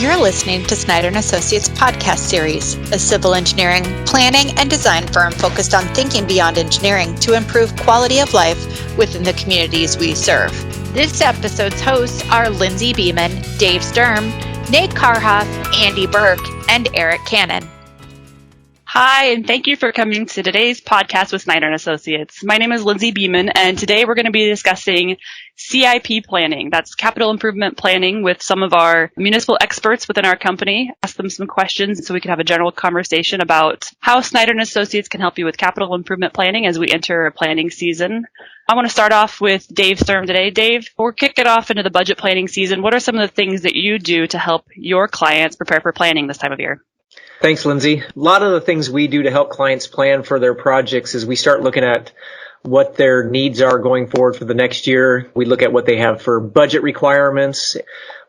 You're listening to Snyder Associates podcast series, a civil engineering, planning, and design firm focused on thinking beyond engineering to improve quality of life within the communities we serve. This episode's hosts are Lindsay Beaman, Dave Sturm, Nate Carhoff, Andy Burke, and Eric Cannon. Hi, and thank you for coming to today's podcast with Snyder Associates. My name is Lindsay Beaman, and today we're going to be discussing CIP planning. That's capital improvement planning with some of our municipal experts within our company. Ask them some questions so we can have a general conversation about how Snyder Associates can help you with capital improvement planning as we enter a planning season. I want to start off with Dave Sturm today. Dave, we're kicking off into the budget planning season. What are some of the things that you do to help your clients prepare for planning this time of year? Thanks, Lindsay. A lot of the things we do to help clients plan for their projects is we start looking at what their needs are going forward for the next year. We look at what they have for budget requirements.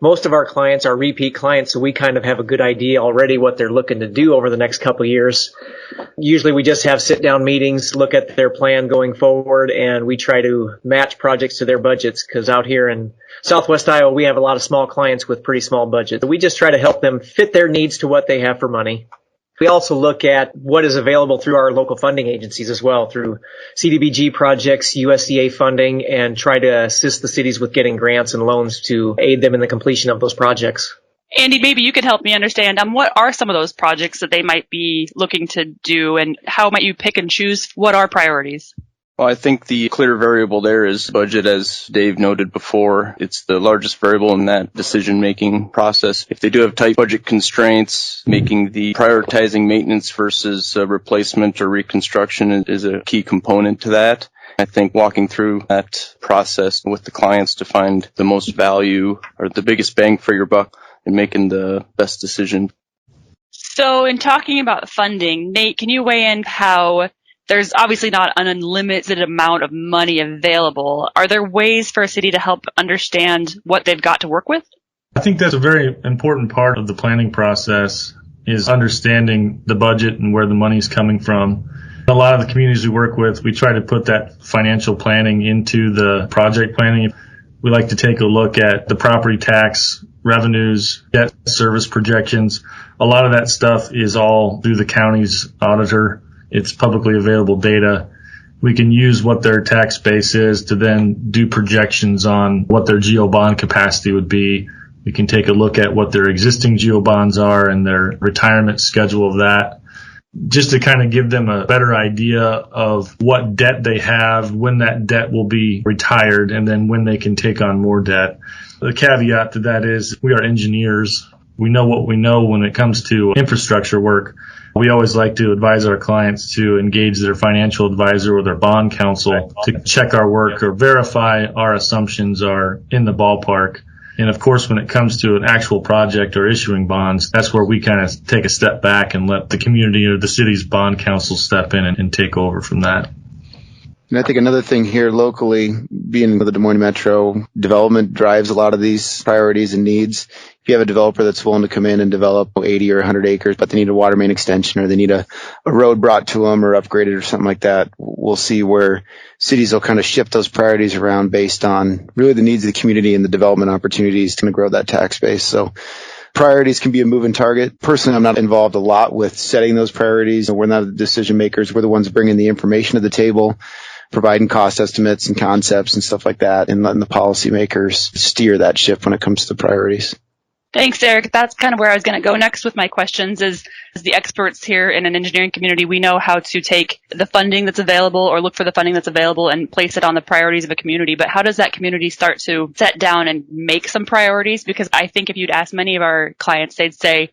Most of our clients are repeat clients, so we kind of have a good idea already what they're looking to do over the next couple of years. Usually we just have sit-down meetings, look at their plan going forward, and we try to match projects to their budgets because out here in Southwest Iowa, we have a lot of small clients with pretty small budgets. We just try to help them fit their needs to what they have for money. We also look at what is available through our local funding agencies as well, through CDBG projects, USDA funding, and try to assist the cities with getting grants and loans to aid them in the completion of those projects. Andy, maybe you could help me understand what are some of those projects that they might be looking to do, and how might you pick and choose what are priorities? Well, I think the clear variable there is budget, as Dave noted before. It's the largest variable in that decision-making process. If they do have tight budget constraints, making the prioritizing maintenance versus replacement or reconstruction is a key component to that. I think walking through that process with the clients to find the most value or the biggest bang for your buck and making the best decision. So in talking about funding, Nate, can you weigh in how there's obviously not an unlimited amount of money available? Are there ways for a city to help understand what they've got to work with? I think that's a very important part of the planning process is understanding the budget and where the money's coming from. A lot of the communities we work with, we try to put that financial planning into the project planning. We like to take a look at the property tax revenues, debt service projections. A lot of that stuff is all through the county's auditor. It's publicly available data. We can use what their tax base is to then do projections on what their GO bond capacity would be. We can take a look at what their existing GO bonds are and their retirement schedule of that, just to kind of give them a better idea of what debt they have, when that debt will be retired, and then when they can take on more debt. The caveat to that is we are engineers. We know what we know when it comes to infrastructure work. We always like to advise our clients to engage their financial advisor or their bond counsel to check our work or verify our assumptions are in the ballpark. And of course, when it comes to an actual project or issuing bonds, that's where we kind of take a step back and let the community or the city's bond counsel step in and take over from that. And I think another thing here locally, being the Des Moines Metro, development drives a lot of these priorities and needs. If you have a developer that's willing to come in and develop 80 or 100 acres, but they need a water main extension or they need a road brought to them or upgraded or something like that, we'll see where cities will kind of shift those priorities around based on really the needs of the community and the development opportunities to grow that tax base. So priorities can be a moving target. Personally, I'm not involved a lot with setting those priorities. We're not the decision makers. We're the ones bringing the information to the table, providing cost estimates and concepts and stuff like that, and letting the policymakers steer that ship when it comes to the priorities. Thanks, Eric. That's kind of where I was going to go next with my questions is, as the experts here in an engineering community, we know how to take the funding that's available or look for the funding that's available and place it on the priorities of a community. But how does that community start to set down and make some priorities? Because I think if you'd ask many of our clients, they'd say,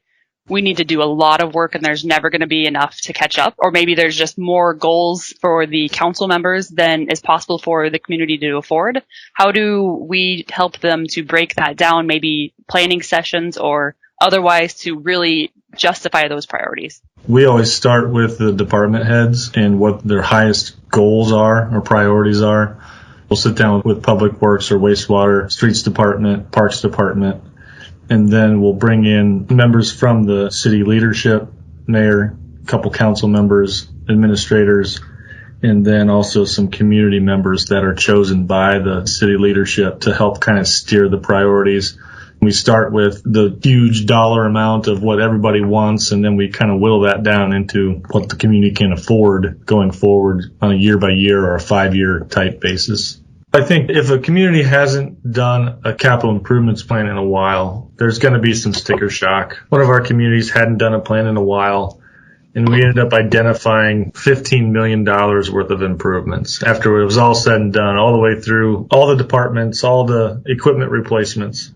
we need to do a lot of work and there's never going to be enough to catch up. Or maybe there's just more goals for the council members than is possible for the community to afford. How do we help them to break that down, maybe planning sessions or otherwise, to really justify those priorities? We always start with the department heads and what their highest goals are or priorities are. We'll sit down with Public Works or Wastewater, Streets Department, Parks Department, and then we'll bring in members from the city leadership, mayor, a couple council members, administrators, and then also some community members that are chosen by the city leadership to help kind of steer the priorities. We start with the huge dollar amount of what everybody wants, and then we kind of whittle that down into what the community can afford going forward on a year-by-year or a 5-year type basis. I think if a community hasn't done a capital improvements plan in a while, there's going to be some sticker shock. One of our communities hadn't done a plan in a while, and we ended up identifying $15 million worth of improvements after it was all said and done, all the way through all the departments, all the equipment replacements.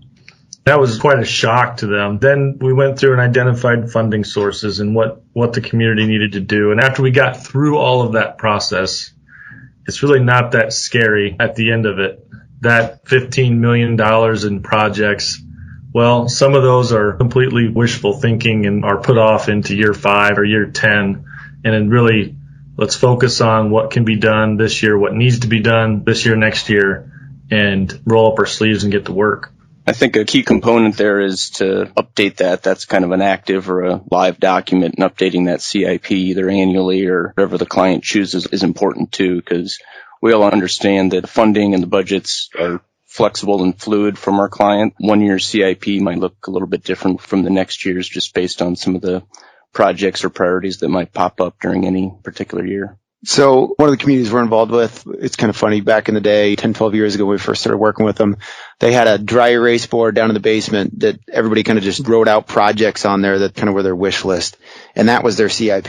That was quite a shock to them. Then we went through and identified funding sources and what the community needed to do. And after we got through all of that process, it's really not that scary at the end of it. That $15 million in projects, well, some of those are completely wishful thinking and are put off into year 5 or year 10. And then really, let's focus on what can be done this year, what needs to be done this year, next year, and roll up our sleeves and get to work. I think a key component there is to update that. That's kind of an active or a live document, and updating that CIP either annually or whatever the client chooses is important too, because we all understand that funding and the budgets are flexible and fluid from our client. 1 year CIP might look a little bit different from the next year's just based on some of the projects or priorities that might pop up during any particular year. So one of the communities we're involved with, it's kind of funny, back in the day, 10, 12 years ago when we first started working with them, they had a dry erase board down in the basement that everybody kind of just wrote out projects on there that kind of were their wish list. And that was their CIP.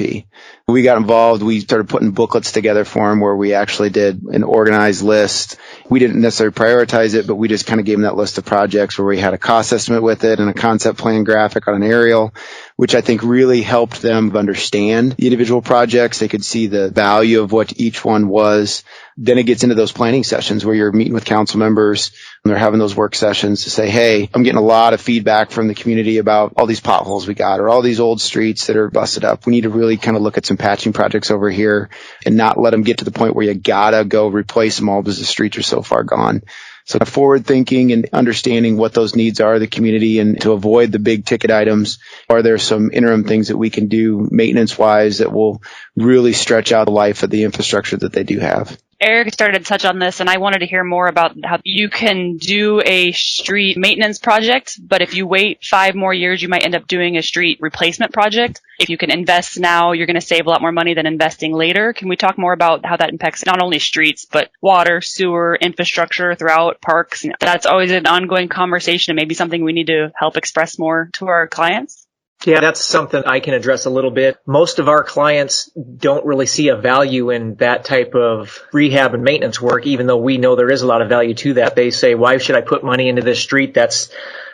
When we got involved, we started putting booklets together for them where we actually did an organized list. We didn't necessarily prioritize it, but we just kind of gave them that list of projects where we had a cost estimate with it and a concept plan graphic on an aerial, which I think really helped them understand the individual projects. They could see the value of what each one was. Then it gets into those planning sessions where you're meeting with council members and they're having those work sessions to say, hey, I'm getting a lot of feedback from the community about all these potholes we got or all these old streets that are busted up. We need to really kind of look at some patching projects over here and not let them get to the point where you gotta go replace them all because the streets are so far gone. So forward thinking and understanding what those needs are of the community, and to avoid the big ticket items, are there some interim things that we can do maintenance wise that will really stretch out the life of the infrastructure that they do have? Eric started to touch on this, and I wanted to hear more about how you can do a street maintenance project, but if you wait 5 more years, you might end up doing a street replacement project. If you can invest now, you're going to save a lot more money than investing later. Can we talk more about how that impacts not only streets, but water, sewer, infrastructure throughout parks? That's always an ongoing conversation and maybe something we need to help express more to our clients. Yeah, that's something I can address a little bit. Most of our clients don't really see a value in that type of rehab and maintenance work, even though we know there is a lot of value to that. They say, why should I put money into this street that's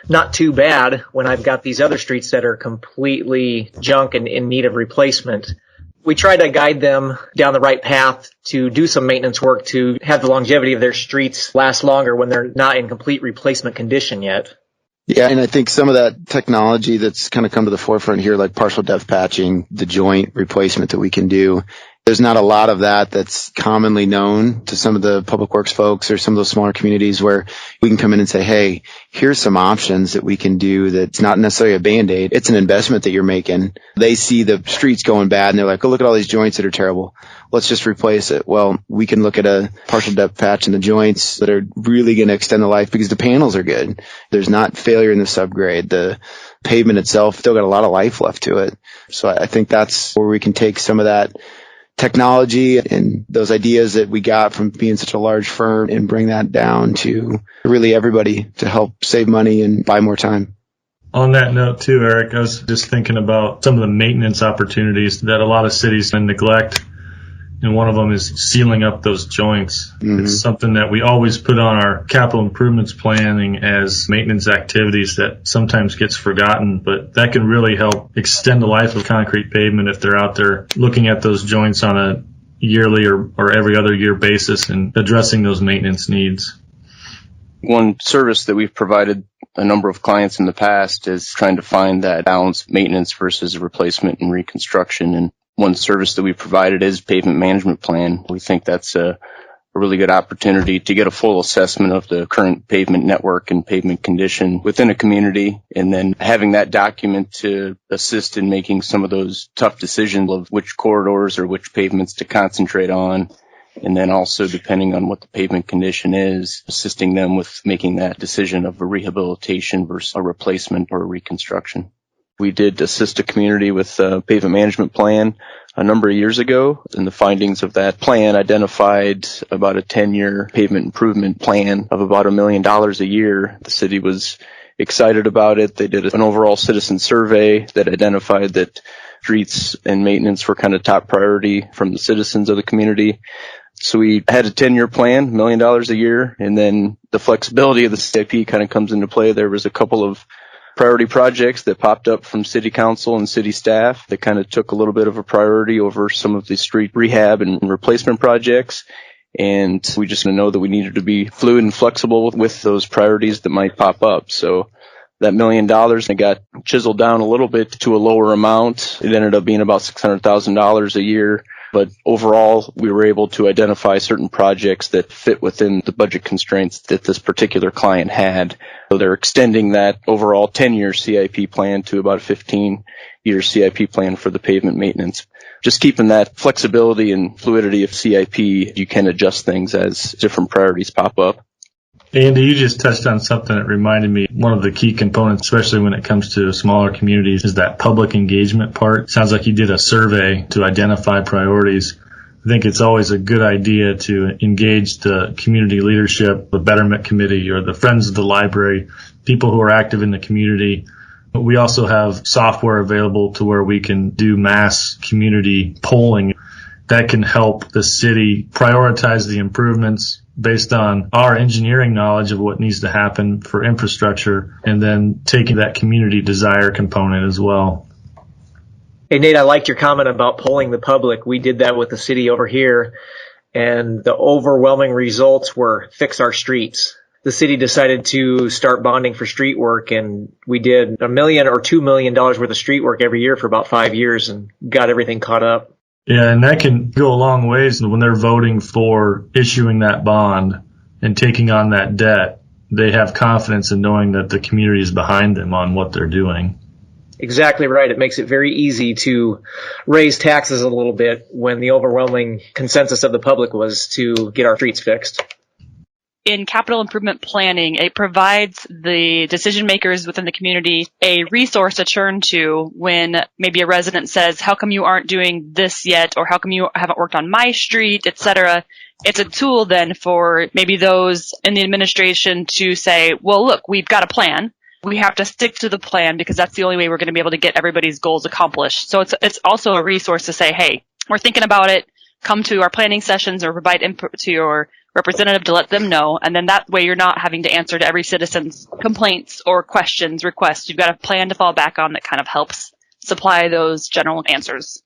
not too bad when I've got these other streets that are completely junk and in need of replacement? We try to guide them down the right path to do some maintenance work to have the longevity of their streets last longer when they're not in complete replacement condition yet. Yeah, and I think some of that technology that's kind of come to the forefront here, like partial depth patching, the joint replacement that we can do, there's not a lot of that that's commonly known to some of the public works folks or some of those smaller communities where we can come in and say, hey, here's some options that we can do that's not necessarily a Band-Aid. It's an investment that you're making. They see the streets going bad and they're like, oh, look at all these joints that are terrible. Let's just replace it. Well, we can look at a partial depth patch in the joints that are really going to extend the life because the panels are good. There's not failure in the subgrade. The pavement itself still got a lot of life left to it. So I think that's where we can take some of that technology and those ideas that we got from being such a large firm and bring that down to really everybody to help save money and buy more time. On that note too, Eric, I was just thinking about some of the maintenance opportunities that a lot of cities neglect. And one of them is sealing up those joints. Mm-hmm. It's something that we always put on our capital improvements planning as maintenance activities that sometimes gets forgotten, but that can really help extend the life of concrete pavement if they're out there looking at those joints on a yearly or every other year basis and addressing those maintenance needs. One service that we've provided a number of clients in the past is trying to find that balance, maintenance versus replacement and reconstruction. And one service that we provided is pavement management plan. We think that's a really good opportunity to get a full assessment of the current pavement network and pavement condition within a community, and then having that document to assist in making some of those tough decisions of which corridors or which pavements to concentrate on, And then also, depending on what the pavement condition is, assisting them with making that decision of a rehabilitation versus a replacement or a reconstruction. We did assist a community with a pavement management plan a number of years ago, and the findings of that plan identified about a 10-year pavement improvement plan of about $1 million a year. The city was excited about it. They did an overall citizen survey that identified that streets and maintenance were kind of top priority from the citizens of the community. So we had a 10-year plan, $1 million a year, and then the flexibility of the CIP kind of comes into play. There was a couple of priority projects that popped up from city council and city staff that kind of took a little bit of a priority over some of the street rehab and replacement projects. And we just know that we needed to be fluid and flexible with those priorities that might pop up. So that $1 million got chiseled down a little bit to a lower amount. It ended up being about $600,000 a year. But overall, we were able to identify certain projects that fit within the budget constraints that this particular client had. So they're extending that overall 10-year CIP plan to about a 15-year CIP plan for the pavement maintenance. Just keeping that flexibility and fluidity of CIP, you can adjust things as different priorities pop up. Andy, you just touched on something that reminded me. One of the key components, especially when it comes to smaller communities, is that public engagement part. Sounds like you did a survey to identify priorities. I think it's always a good idea to engage the community leadership, the Betterment Committee, or the Friends of the Library, people who are active in the community. But we also have software available to where we can do mass community polling that can help the city prioritize the improvements based on our engineering knowledge of what needs to happen for infrastructure, and then taking that community desire component as well. Hey, Nate, I liked your comment about polling the public. We did that with the city over here, and the overwhelming results were fix our streets. The city decided to start bonding for street work, and we did $1 million or $2 million worth of street work every year for about 5 years and got everything caught up. Yeah, and that can go a long ways when they're voting for issuing that bond and taking on that debt. They have confidence in knowing that the community is behind them on what they're doing. Exactly right. It makes it very easy to raise taxes a little bit when the overwhelming consensus of the public was to get our streets fixed. In capital improvement planning, it provides the decision makers within the community a resource to turn to when maybe a resident says, how come you aren't doing this yet? Or how come you haven't worked on my street, etc. It's a tool then for maybe those in the administration to say, well, look, we've got a plan. We have to stick to the plan because that's the only way we're going to be able to get everybody's goals accomplished. So it's also a resource to say, hey, we're thinking about it. Come to our planning sessions or provide input to your representative to let them know. And then that way you're not having to answer to every citizen's complaints or questions, requests. You've got a plan to fall back on that kind of helps supply those general answers.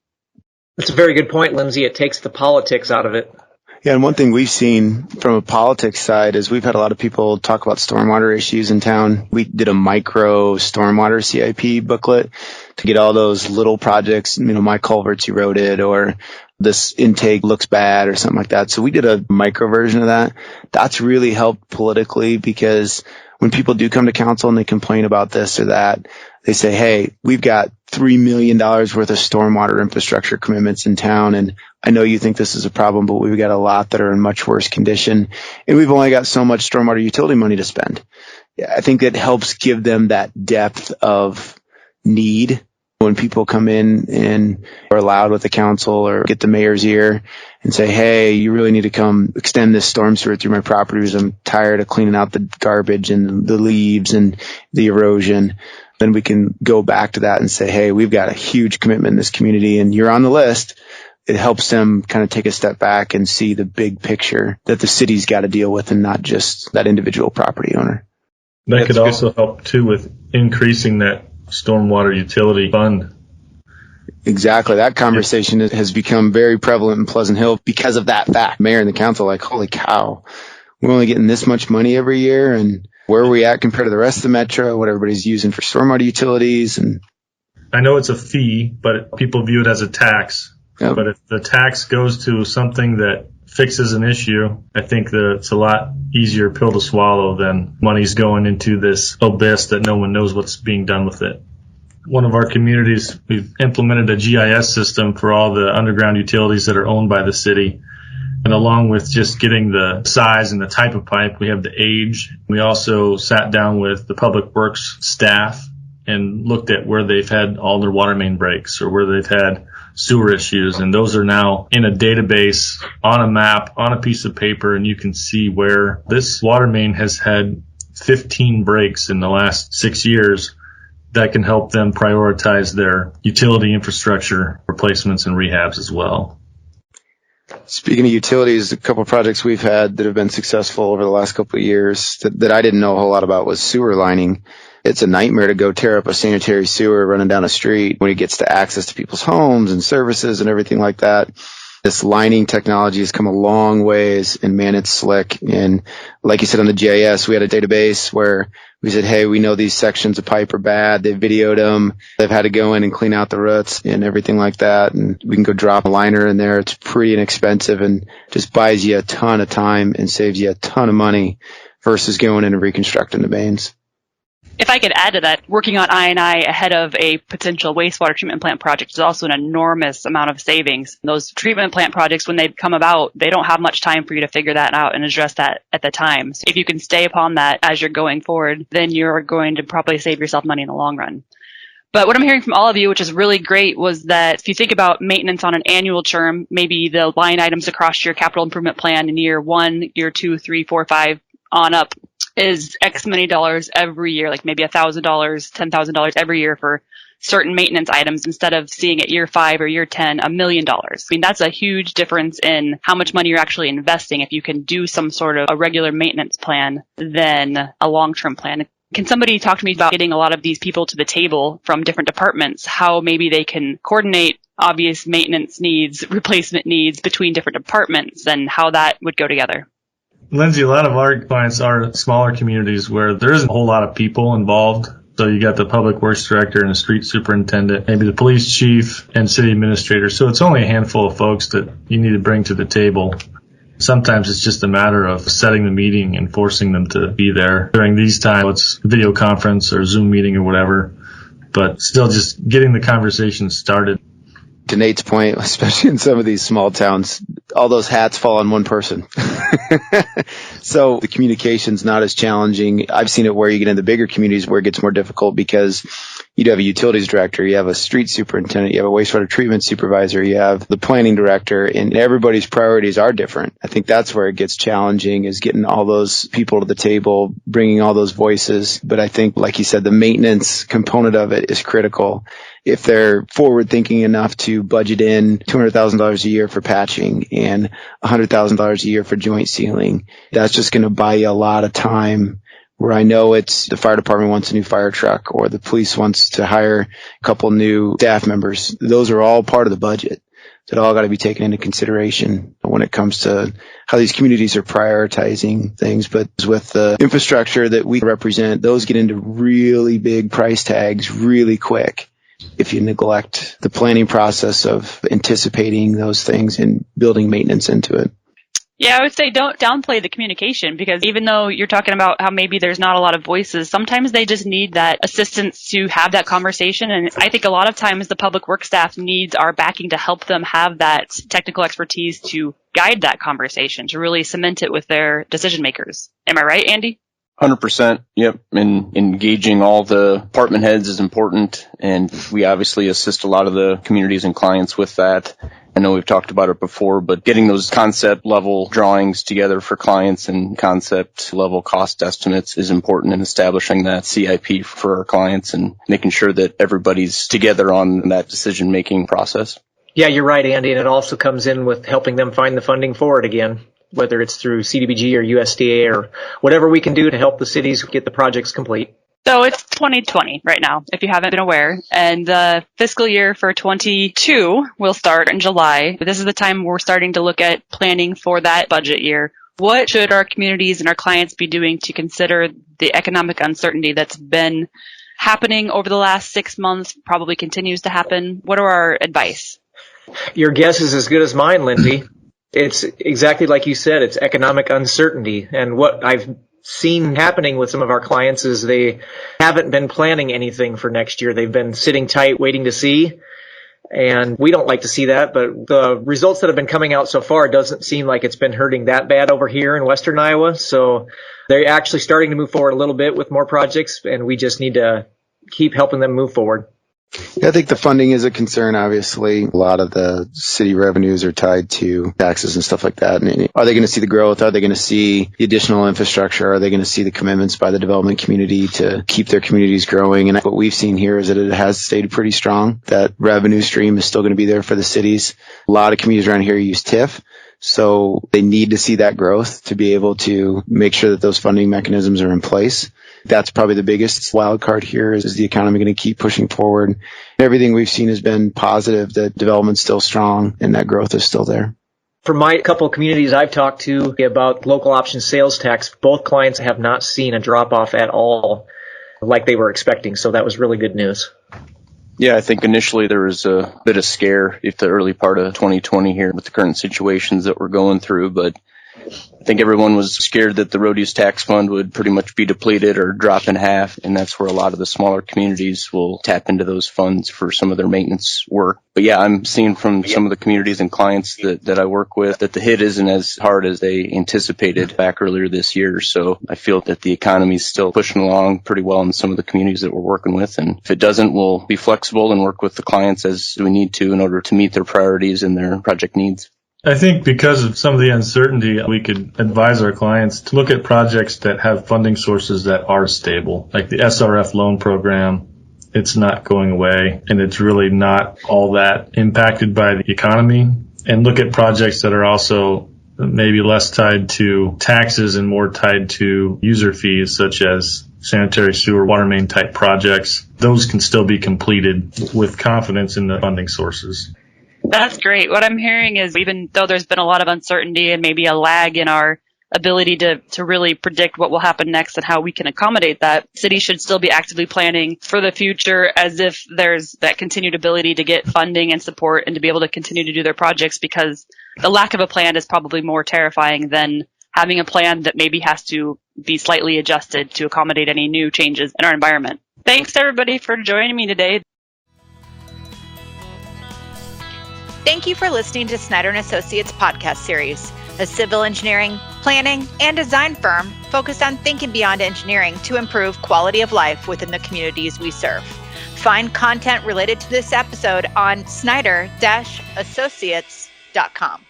That's a very good point, Lindsay. It takes the politics out of it. Yeah, and one thing we've seen from a politics side is we've had a lot of people talk about stormwater issues in town. We did a micro stormwater CIP booklet to get all those little projects, my culverts eroded or this intake looks bad or something like that. So we did a micro version of that. That's really helped politically because when people do come to council and they complain about this or that, they say, hey, we've got $3 million worth of stormwater infrastructure commitments in town. And I know you think this is a problem, but we've got a lot that are in much worse condition. And we've only got so much stormwater utility money to spend. Yeah, I think it helps give them that depth of need when people come in and are loud with the council or get the mayor's ear and say, hey, you really need to come extend this storm sewer through my property because I'm tired of cleaning out the garbage and the leaves and the erosion. Then we can go back to that and say, hey, we've got a huge commitment in this community and you're on the list. It helps them kind of take a step back and see the big picture that the city's got to deal with and not just that individual property owner. That could also help too with increasing that stormwater utility fund. Exactly. That conversation has become very prevalent in Pleasant Hill because of that fact. Mayor and the council are like, holy cow, we're only getting this much money every year. And where are we at compared to the rest of the metro, what everybody's using for stormwater utilities? And I know it's a fee, but people view it as a tax. Yep. But if the tax goes to something that fixes an issue, I think that it's a lot easier pill to swallow than money's going into this abyss that no one knows what's being done with it. One of our communities, we've implemented a GIS system for all the underground utilities that are owned by the city. And along with just getting the size and the type of pipe, we have the age. We also sat down with the public works staff and looked at where they've had all their water main breaks or where they've had sewer issues. And those are now in a database, on a map, on a piece of paper, and you can see where this water main has had 15 breaks in the last 6 years. That can help them prioritize their utility infrastructure replacements and rehabs as well. Speaking of utilities, a couple of projects we've had that have been successful over the last couple of years that I didn't know a whole lot about was sewer lining. It's a nightmare to go tear up a sanitary sewer running down a street when it gets to access to people's homes and services and everything like that. This lining technology has come a long ways, and man, it's slick. And like you said on the GIS, we had a database where we said, hey, we know these sections of pipe are bad. They've videoed them. They've had to go in and clean out the roots and everything like that. And we can go drop a liner in there. It's pretty inexpensive and just buys you a ton of time and saves you a ton of money versus going in and reconstructing the mains. If I could add to that, working on I&I ahead of a potential wastewater treatment plant project is also an enormous amount of savings. Those treatment plant projects, when they come about, they don't have much time for you to figure that out and address that at the time. So if you can stay upon that as you're going forward, then you're going to probably save yourself money in the long run. But what I'm hearing from all of you, which is really great, was that if you think about maintenance on an annual term, maybe the line items across your capital improvement plan in year 1, year 2, 3, 4, 5 on up, is X many dollars every year, like maybe $1,000, $10,000 every year for certain maintenance items, instead of seeing at year 5 or year 10, $1 million. I mean, that's a huge difference in how much money you're actually investing if you can do some sort of a regular maintenance plan than a long-term plan. Can somebody talk to me about getting a lot of these people to the table from different departments, how maybe they can coordinate obvious maintenance needs, replacement needs between different departments, and how that would go together? Lindsay, a lot of our clients are smaller communities where there isn't a whole lot of people involved. So you got the public works director and a street superintendent, maybe the police chief and city administrator. So it's only a handful of folks that you need to bring to the table. Sometimes it's just a matter of setting the meeting and forcing them to be there. During these times, it's video conference or Zoom meeting or whatever, but still just getting the conversation started. To Nate's point, especially in some of these small towns, all those hats fall on one person. So the communication's not as challenging. I've seen it where you get into bigger communities where it gets more difficult because you'd have a utilities director, you have a street superintendent, you have a wastewater treatment supervisor, you have the planning director, and everybody's priorities are different. I think that's where it gets challenging, is getting all those people to the table, bringing all those voices. But I think, like you said, the maintenance component of it is critical. If they're forward thinking enough to budget in $200,000 a year for patching and $100,000 a year for joint sealing, that's just going to buy you a lot of time. Where I know it's the fire department wants a new fire truck or the police wants to hire a couple new staff members. Those are all part of the budget. So it all got to be taken into consideration when it comes to how these communities are prioritizing things. But with the infrastructure that we represent, those get into really big price tags really quick if you neglect the planning process of anticipating those things and building maintenance into it. Yeah, I would say don't downplay the communication, because even though you're talking about how maybe there's not a lot of voices, sometimes they just need that assistance to have that conversation. And I think a lot of times the public works staff needs our backing to help them have that technical expertise to guide that conversation, to really cement it with their decision makers. Am I right, Andy? 100%. Yep. And engaging all the department heads is important. And we obviously assist a lot of the communities and clients with that. I know we've talked about it before, but getting those concept level drawings together for clients and concept level cost estimates is important in establishing that CIP for our clients and making sure that everybody's together on that decision making process. Yeah, you're right, Andy. And it also comes in with helping them find the funding for it again, whether it's through CDBG or USDA or whatever we can do to help the cities get the projects complete. So it's 2020 right now, if you haven't been aware, and the fiscal year for 22 will start in July. But this is the time we're starting to look at planning for that budget year. What should our communities and our clients be doing to consider the economic uncertainty that's been happening over the last 6 months, probably continues to happen? What are our advice? Your guess is as good as mine, Lindsay. It's exactly like you said, it's economic uncertainty. And what I've seen happening with some of our clients is they haven't been planning anything for next year. They've been sitting tight, waiting to see. And we don't like to see that, but the results that have been coming out so far doesn't seem like it's been hurting that bad over here in Western Iowa. So they're actually starting to move forward a little bit with more projects, and we just need to keep helping them move forward. Yeah, I think the funding is a concern, obviously. A lot of the city revenues are tied to taxes and stuff like that. And are they going to see the growth? Are they going to see the additional infrastructure? Are they going to see the commitments by the development community to keep their communities growing? And what we've seen here is that it has stayed pretty strong. That revenue stream is still going to be there for the cities. A lot of communities around here use TIF. So they need to see that growth to be able to make sure that those funding mechanisms are in place. That's probably the biggest wild card here is the economy going to keep pushing forward? Everything we've seen has been positive, that development's still strong and that growth is still there. For my couple of communities I've talked to about local option sales tax, both clients have not seen a drop off at all like they were expecting. So that was really good news. Yeah, I think initially there was a bit of scare if the early part of 2020 here with the current situations that we're going through, but I think everyone was scared that the road use tax fund would pretty much be depleted or drop in half, and that's where a lot of the smaller communities will tap into those funds for some of their maintenance work. But yeah, I'm seeing from some of the communities and clients that I work with that the hit isn't as hard as they anticipated back earlier this year. So I feel that the economy is still pushing along pretty well in some of the communities that we're working with. And if it doesn't, we'll be flexible and work with the clients as we need to in order to meet their priorities and their project needs. I think because of some of the uncertainty, we could advise our clients to look at projects that have funding sources that are stable, like the SRF loan program. It's not going away, and it's really not all that impacted by the economy. And look at projects that are also maybe less tied to taxes and more tied to user fees, such as sanitary sewer, water main type projects. Those can still be completed with confidence in the funding sources. That's great. What I'm hearing is even though there's been a lot of uncertainty and maybe a lag in our ability to really predict what will happen next and how we can accommodate that, cities should still be actively planning for the future as if there's that continued ability to get funding and support and to be able to continue to do their projects, because the lack of a plan is probably more terrifying than having a plan that maybe has to be slightly adjusted to accommodate any new changes in our environment. Thanks everybody for joining me today. Thank you for listening to Snyder Associates podcast series, a civil engineering, planning, and design firm focused on thinking beyond engineering to improve quality of life within the communities we serve. Find content related to this episode on Snyder-Associates.com.